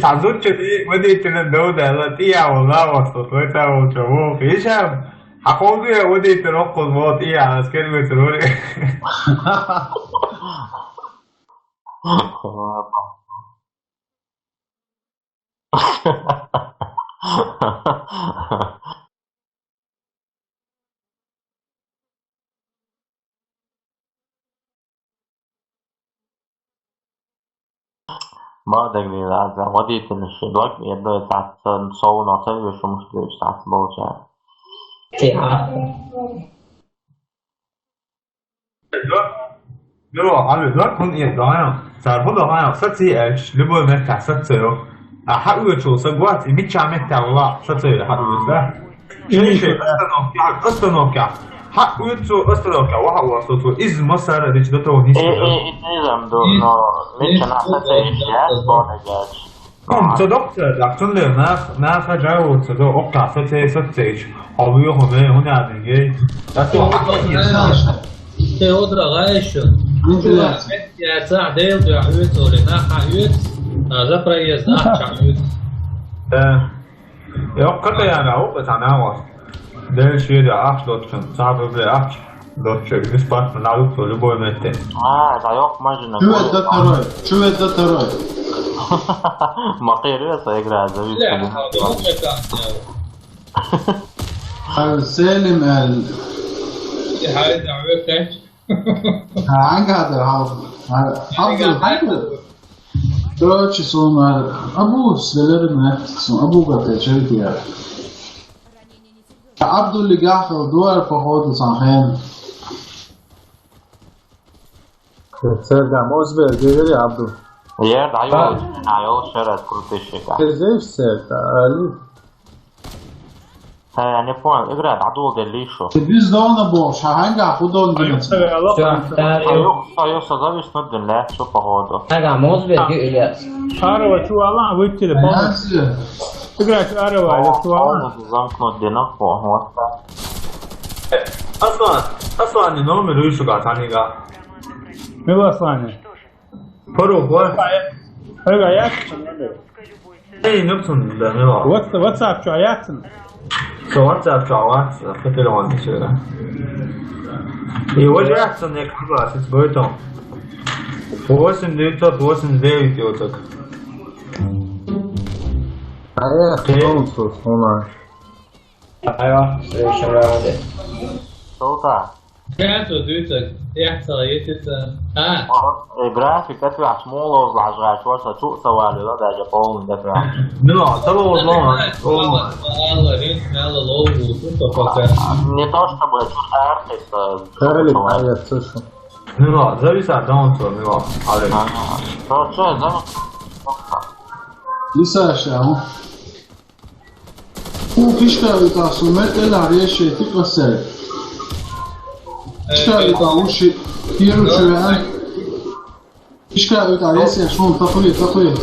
تعزوتش دي وديت الدودة التي والله وصلتها وشوفوا في شام حقوقي وديت نقص بوطية على كلمة روري Mada gledade, voditelj dok jedno je sad sovu noca i još mušljiviš sad boće.如果على ذلك كن يدعنا تعرفوا ده أنا ستي إيش لبوا متى ستيو أحاول شو سقوات ميتشا متى والله ستي أحاول ده شيء أستنوكا حاول شو أستنوكا وهو صوته إز مسار ديش ده تو نيسي نظام دو نو ميتشا نحسه إيش بونجاش صدقت لكن ما فجأة صدق أوكا ستي حاول هنا هنا نيجي Tem outra gaixa. Ja, zeg deel de uit of de nacht uit. Dat is nacht uit. Ja, kan je nou op aan nou? Deel je de afsluiting. Samen bij af. Dat je dus pas naar op de boy met het. ده يوق مجنة شو ده تروي ما قير يقرأ هذا سالم ال هاي دعوة عنك هذا حافظ Doći su Abu Sveler ne, su Abu Bakr čeltija. Abdul Ligah دوار походу صحيح. Serga Mosber geri Abdul. Jer ajo šerat krutišika. Zeš Serga Ali. Ja ne pojmem, igra عدو قليشو. Biz de ona boş. Hangi خودون أيوة أيوة صدقني شنو لا شو فهذا. هذا موزبر إلياس Arava çuvalına vık telefon. Igra şu arava çuvalına. نظام كنت دينك هو أصلا نوم رويشو قاطعنيها. Ne var sahne? برو هو. Öyle ayak. أي نبتون ده نوا. WhatsApp şu ayaksın. صورت أبشعوات خطر وان شيء. يوجه أحسن يكتبها سبورتهم. بوسن ديتو بوسن زي تيوتك. Ayak olsun ona. أيوة شمرة صوتا كانت ودوتك يحصل يتسا جرافيك تدفع شمولة وزعجعش واسا شو سوالي لا ده جابون دفع نوا تبغى والله. الله رين على لو وتفكر не то чтобы شو أرخص Karalik ayak sıçın. نوا زي ساعدون تو نوا. عليك. то что за Lisa aşağı. Bu fişka tasummet el şey tıklasel. Fişka tavuş diğer uçuyan. Fişka arayışa şun takıyor.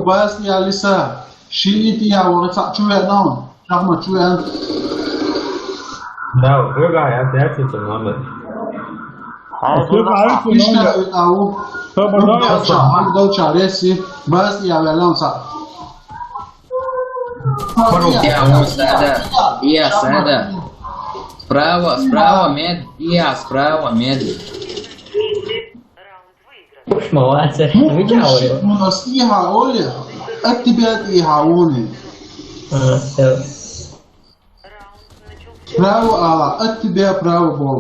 Bas ya Lisa. Şimdi ya orta çuyan down. Rahma çuyan. لا رجع يا تأتي تماما. Fişka tavu. Burada çaresi. Bas ya velansa. يا مساعدة يا سادة справа мед я справа мед مش مواسح بيجاوري Monastirha olha. Actividade e raone. Pravo a actividade pravo bol.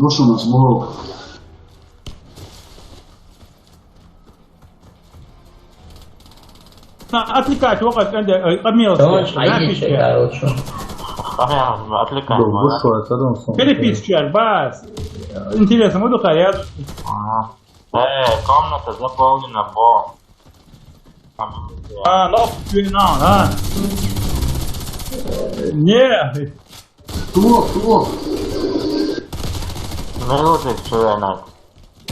Dušom nas bol. Atlikać وقت عند قميص. شلون أي شيء قالوا شو أتلك Вышел, это дом. Переписчик, бас. Интересно, буду хаят. комната заполнена по Ног чуйнан, Не. Tuo. минуты человек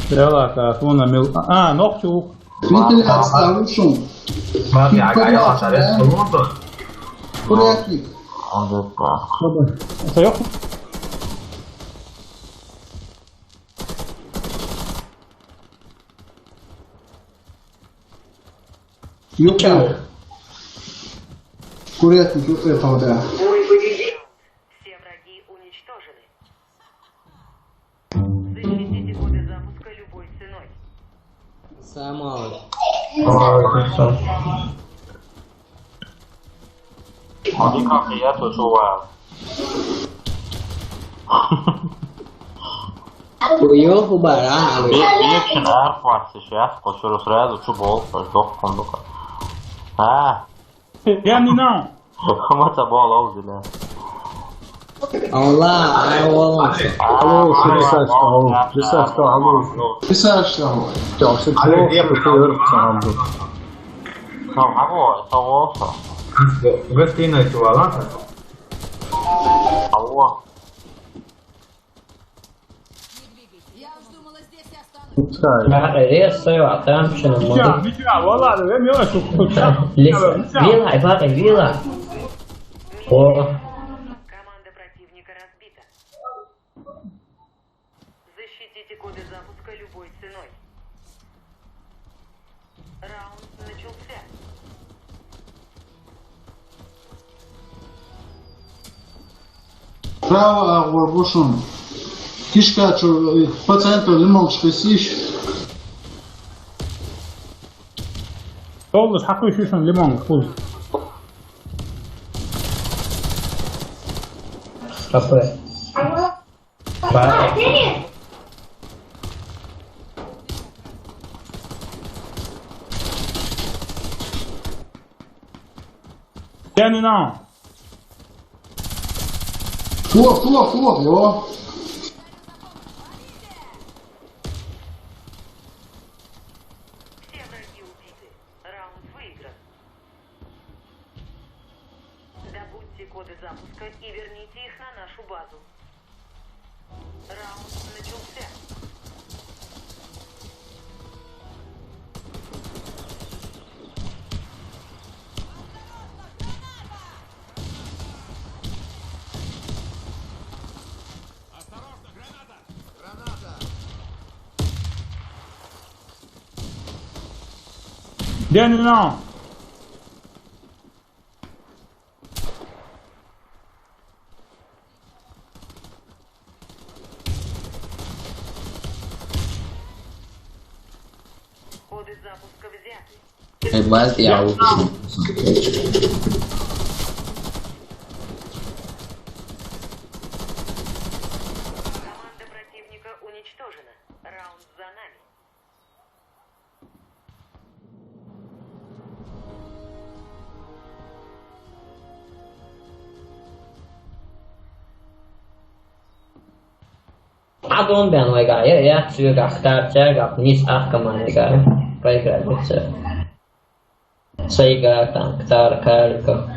Дела, так, вон мил. Ног чук. Ventilação dušom. ما في حاجة عشان الموضوع. Projektnik. Sayok. Юпе. Курятник, юпе, да. Бой победил. Все враги уничтожены. Защитите коды запуска любой ценой. Самал. Они как и я тут жуваю. Cuiu baralho. Vietin ärkvats ja, koska jos räädu bolta, jos dokkon duka. يعني não. Mata bola uzile. Olá, é o Alonso. Alô, Lissasco, alô. Писаешь того. Ja, så två för Tam hago, to olsa. Gostina i čuvala. Avo. Isso eu atampo no mundo. Видео, والله я не очень Вила, Иван, Вила. О, Команда противника разбита. Защитите коды запуска любой ценой. Раунд начался. Право, Агуарбушун. Кишка, что пациенту лимон спасишь. Todos حقوا يشوفون ليمون خوي. apa? Pak. يعني não. Фух, его. Все враги убиты. Раунд выигран. Добудьте коды запуска и верните их на нашу базу. Раунд начался. يعني não. Коды запуска взяты. Hebat ya. Команда противника уничтожена. Раунд за нами. Adon ben legal. Я цвета стартер, низ ахкаман legal. Проиграли все. Сайга там, ктар, калька.